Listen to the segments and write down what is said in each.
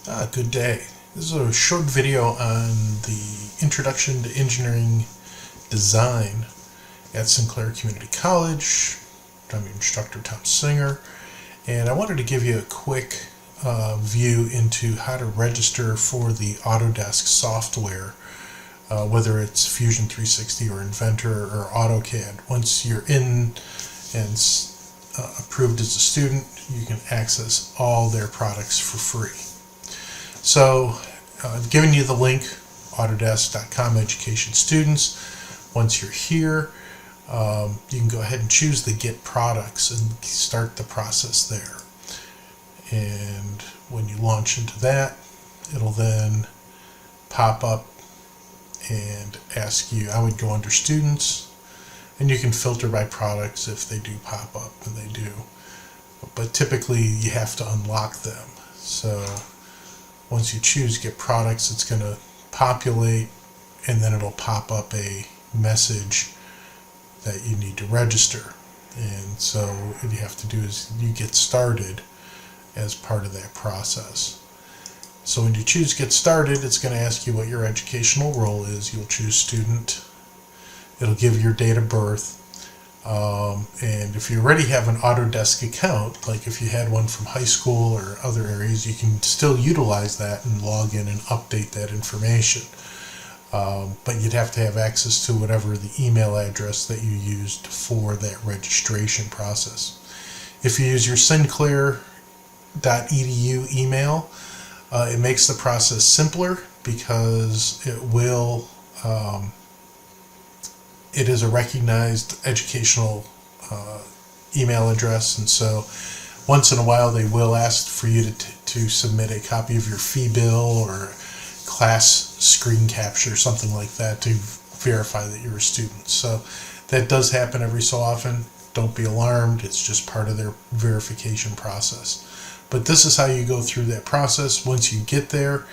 Good day. This is a short video on the Introduction to Engineering Design at Sinclair Community College. I'm your instructor, Tom Singer, and I wanted to give you a quick view into how to register for the Autodesk software, whether it's Fusion 360 or Inventor or AutoCAD. Once you're in and approved as a student, you can access all their products for free. So I've given you the link, autodesk.com education students. Once you're here, you can go ahead and choose the Get Products and start the process there. And when you launch into that, it'll then pop up and ask you, I would go under Students, and you can filter by products if they do pop up, and they do. But typically you have to unlock them. So once you choose Get Products, it's going to populate, and then it'll pop up a message that you need to register. And so what you have to do is you get started as part of that process. So when you choose Get Started, it's going to ask you what your educational role is. You'll choose Student. It'll give your date of birth. And if you already have an Autodesk account, like if you had one from high school or other areas, you can still utilize that and log in and update that information. But you'd have to have access to whatever the email address that you used for that registration process. If you use your sinclair.edu email, it makes the process simpler because it is a recognized educational email address, and so once in a while they will ask for you to submit a copy of your fee bill or class screen capture, something like that, to verify that you're a student. So that does happen every so often. Don't be alarmed, it's just part of their verification process. But this is how you go through that process. Once you get there,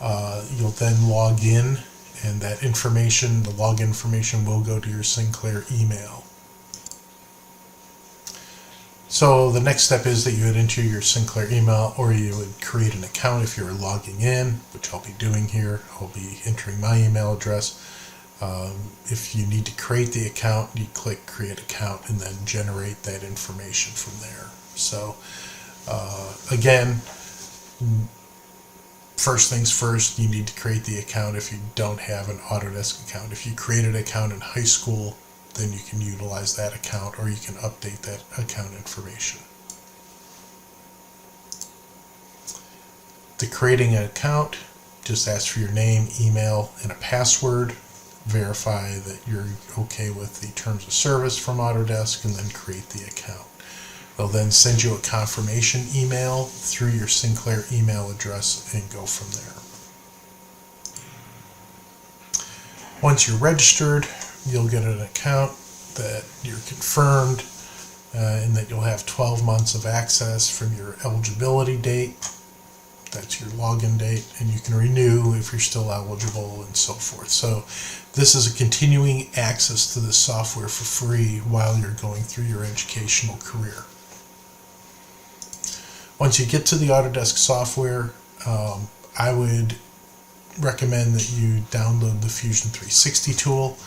you'll then log in, and that information, the login information, will go to your Sinclair email. So the next step is that you would enter your Sinclair email, or you would create an account if you're logging in, which I'll be doing here. I'll be entering my email address. If you need to create the account, you click Create Account and then generate that information from there. So again, first things first, you need to create the account if you don't have an Autodesk account. If you created an account in high school, then you can utilize that account, or you can update that account information. To creating an account, just ask for your name, email, and a password. Verify that you're okay with the terms of service from Autodesk, and then create the account. They'll then send you a confirmation email through your Sinclair email address and go from there. Once you're registered, you'll get an account that you're confirmed, and that you'll have 12 months of access from your eligibility date. That's your login date, and you can renew if you're still eligible and so forth. So this is a continuing access to this software for free while you're going through your educational career. Once you get to the Autodesk software, I would recommend that you download the Fusion 360 tool.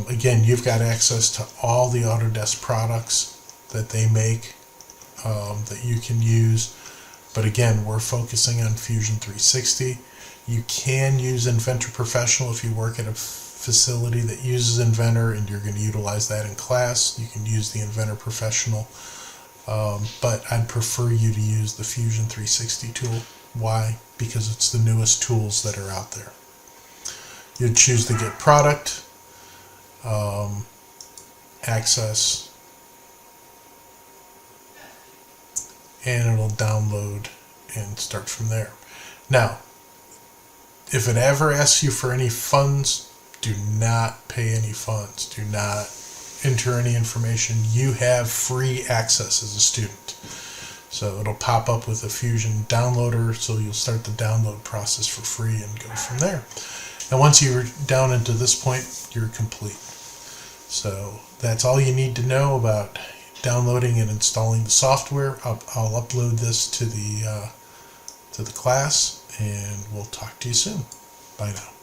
Again, you've got access to all the Autodesk products that they make that you can use. But again, we're focusing on Fusion 360. You can use Inventor Professional if you work at a facility that uses Inventor and you're going to utilize that in class. You can use the Inventor Professional. But I'd prefer you to use the Fusion 360 tool. Why? Because it's the newest tools that are out there. You'd choose the Get Product, Access, and it'll download and start from there. Now, if it ever asks you for any funds, do not pay any funds. Do not enter any information. You have free access as a student. So it'll pop up with a Fusion downloader, so you'll start the download process for free and go from there. And once you're down into this point, you're complete. So that's all you need to know about downloading and installing the software. I'll upload this to the to the class, and we'll talk to you soon. Bye now.